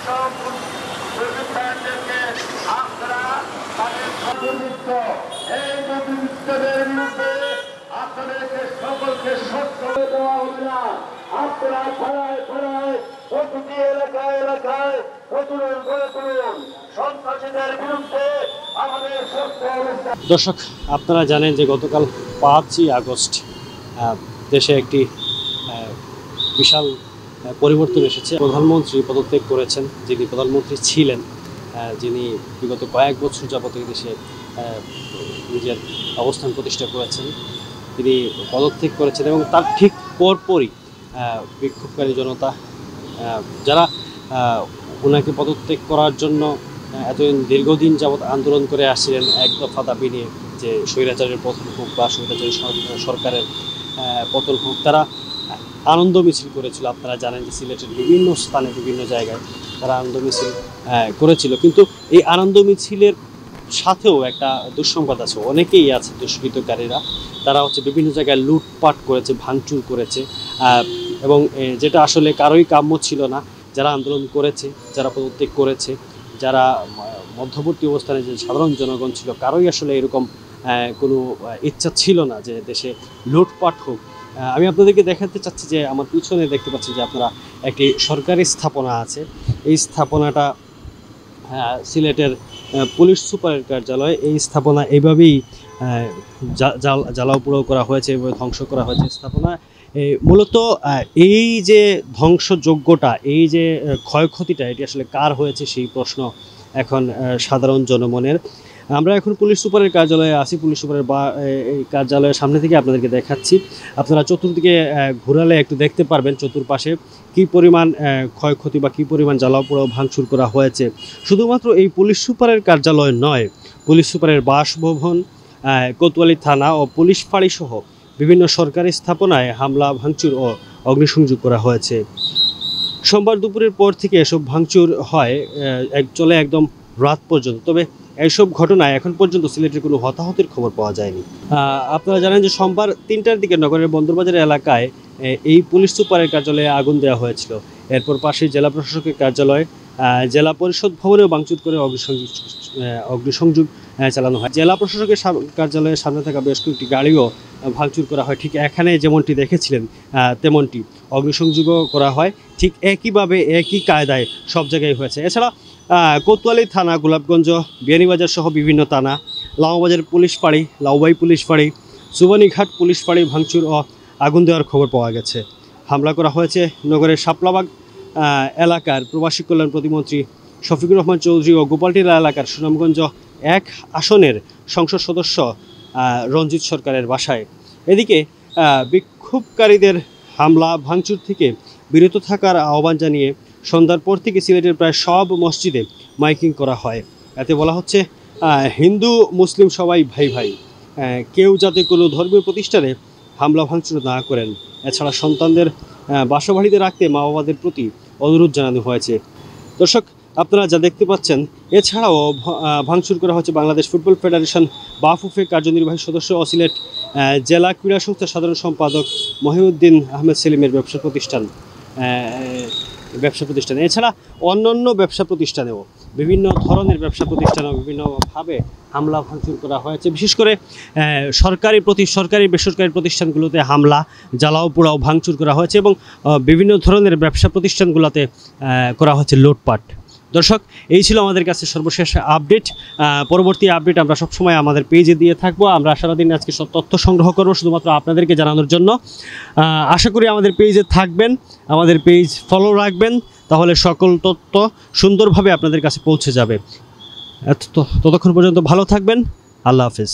সব দুর্বৃত্তদেরকে আপনারা তাদের দুর্বৃত্ত এই দুর্বৃত্তদের বিরুদ্ধে আপনাদেরকে সকলকে সত্য দেওয়া হবে না। আপনারা থানায় থানায় প্রতিটি এলাকায় এলাকায় প্রতিরোধ গড়ে তুলুন। সন্ত্রাসীদের বিরুদ্ধে আমাদের সত্য অবস্থা। দর্শক, আপনারা জানেন যে গতকাল 5ই আগস্ট দেশে একটি বিশাল পরিবর্তন এসেছে। প্রধানমন্ত্রী পদত্যাগ করেছেন, যিনি প্রধানমন্ত্রী ছিলেন, যিনি বিগত কয়েক বছর যাবত এই দেশে নিজের অবস্থান প্রতিষ্ঠা করেছেন, তিনি পদত্যাগ করেছেন এবং তার ঠিক পরপরই বিক্ষোভকারী জনতা যারা ওনাকে পদত্যাগ করার জন্য এতদিন দীর্ঘদিন যাবৎ আন্দোলন করে আসছিলেন এক দফা দাবি নিয়ে, যে স্বৈরাচারের পতন হোক বা স্বৈরাচারের সরকারের পতন হোক, তারা আনন্দ মিছিল করেছিল। আপনারা জানেন যে সিলেটের বিভিন্ন স্থানে বিভিন্ন জায়গায় তারা আনন্দ মিছিল করেছিল, কিন্তু এই আনন্দ মিছিলের সাথেও একটা দুঃসংবাদ আছে। অনেকেই আছে দুষ্কৃতকারীরা, তারা বিভিন্ন জায়গায় লুটপাট করেছে, ভাঙচুর করেছে, এবং যেটা আসলে কারোই কাম্য ছিল না। যারা আন্দোলন করেছে, যারা পদত্যাগ করেছে, যারা মধ্যবর্তী অবস্থানে যে সাধারণ জনগণ ছিল, কারোই আসলে এরকম কোনো ইচ্ছা ছিল না যে দেশে লুটপাট হোক। আমি আপনাদেরকে দেখাতে চাচ্ছি যে আমার পিছনে দেখতে পাচ্ছি যে আপনারা একটি সরকারি স্থাপনা আছে। এই স্থাপনাটা সিলেটের পুলিশ সুপারের কার্যালয়। এই স্থাপনা এইভাবেই জ্বালাও পোড়াও করা হয়েছে, এভাবে ধ্বংস করা হয়েছে স্থাপনা। মূলত এই যে ধ্বংসযজ্ঞটা, এই যে ক্ষয়ক্ষতিটা, এটি আসলে কার হয়েছে সেই প্রশ্ন এখন সাধারণ জনমনের। আমরা এখন পুলিশ সুপারের কার্যালয়ে আছি। পুলিশ সুপারের এই কার্যালয়ের সামনে থেকে আপনাদেরকে দেখাচ্ছি। আপনারা চতুর্দিকে ঘোরালে একটু দেখতে পারবেন চতুর্পাশে কী পরিমাণ ক্ষয়ক্ষতি বা কী পরিমাণ জ্বালাও পোড়াও ভাঙচুর করা হয়েছে। শুধুমাত্র এই পুলিশ সুপারের কার্যালয় নয়, পুলিশ সুপারের বাসভবন, কোতোয়ালি থানা ও পুলিশ ফাঁড়ি সহ বিভিন্ন সরকারি স্থাপনায় হামলা, ভাঙচুর ও অগ্নিসংযোগ করা হয়েছে। সোমবার দুপুরের পর থেকে এসব ভাঙচুর হয়, চলে একদম রাত পর্যন্ত। তবে এইসব ঘটনায় এখন পর্যন্ত সিলেটের কোনো হতাহতের খবর পাওয়া যায়নি। আপনারা জানেন যে সোমবার 3টার দিকে নগরের বন্দরবাজার এলাকায় এই পুলিশ সুপারের কার্যালয়ে আগুন দেওয়া হয়েছিল। এরপর পাশে জেলা প্রশাসকের কার্যালয়, জেলা পরিষদ ভবনেও ভাঙচুর করে অগ্নিসংযোগ চালানো হয়। জেলা প্রশাসকের কার্যালয়ের সামনে থাকা বেশ কয়েকটি গাড়িও ভাঙচুর করা হয়। ঠিক এখানে যেমনটি দেখেছিলেন তেমনটি অগ্নিসংযোগও করা হয়। ঠিক একইভাবে একই কায়দায় সব জায়গায় হয়েছে। এছাড়া কোতোয়ালি থানা, গোলাপগঞ্জ, বিয়ানীবাজার সহ বিভিন্ন থানা, লাউবাজার পুলিশ ফাঁড়ি, লাউবাই পুলিশ ফাঁড়ি, সুবানীঘাট পুলিশ ফাঁড়ি ভাঙচুর ও আগুন দেওয়ার খবর পাওয়া গেছে। হামলা করা হয়েছে নগরের শাপলাবাগ এলাকার প্রবাসী কল্যাণ প্রতিমন্ত্রী শফিকুর রহমান চৌধুরী ও গোপালটিলা এলাকার সুনামগঞ্জ 1 আসনের সংসদ সদস্য রঞ্জিত সরকারের বাসায়। এদিকে বিক্ষোভকারীদের হামলা ভাঙচুর থেকে বিরত থাকার আহ্বান জানিয়ে সন্ধ্যার পর থেকে সিলেটের প্রায় সব মসজিদে মাইকিং করা হয়। এতে বলা হচ্ছে হিন্দু মুসলিম সবাই ভাই ভাই, কেউ যাতে কোনো ধর্মীয় প্রতিষ্ঠানে হামলা ভাঙচুর না করেন। এছাড়া সন্তানদের বাসাবাড়িতে রাখতে মা বাবাদের প্রতি অনুরোধ জানানো হয়েছে। দর্শক, আপনারা যা দেখতে পাচ্ছেন, এছাড়াও ভাঙচুর করা হচ্ছে বাংলাদেশ ফুটবল ফেডারেশন বাফুফে কার্যনির্বাহী সদস্য ও সিলেট জেলা ক্রীড়া সংস্থার সাধারণ সম্পাদক মহিউদ্দিন আহমেদ সেলিমের ব্যবসা প্রতিষ্ঠানে। এছাড়া অন্যান্য ব্যবসা প্রতিষ্ঠানেও বিভিন্ন ধরনের ব্যবসা প্রতিষ্ঠানেও বিভিন্নভাবে হামলা ভাঙচুর করা হয়েছে। বিশেষ করে সরকারি বেসরকারি প্রতিষ্ঠানগুলোতে হামলা, জ্বালাও পোড়াও ভাঙচুর করা হয়েছে এবং বিভিন্ন ধরনের ব্যবসা প্রতিষ্ঠানগুলোতে করা হচ্ছে লুটপাট। দর্শক, এই ছিল আমাদের কাছে সর্বশেষ আপডেট। পরবর্তী আপডেট আমরা সবসময় আমাদের পেজে দিয়ে থাকবো। আমরা সারাদিন আজকে সব তথ্য সংগ্রহ করবো শুধুমাত্র আপনাদেরকে জানানোর জন্য। আশা করি আমাদের পেজে থাকবেন, আমাদের পেজ ফলো রাখবেন, তাহলে সকল তথ্য সুন্দরভাবে আপনাদের কাছে পৌঁছে যাবে। ততক্ষণ পর্যন্ত ভালো থাকবেন। আল্লাহ হাফেজ।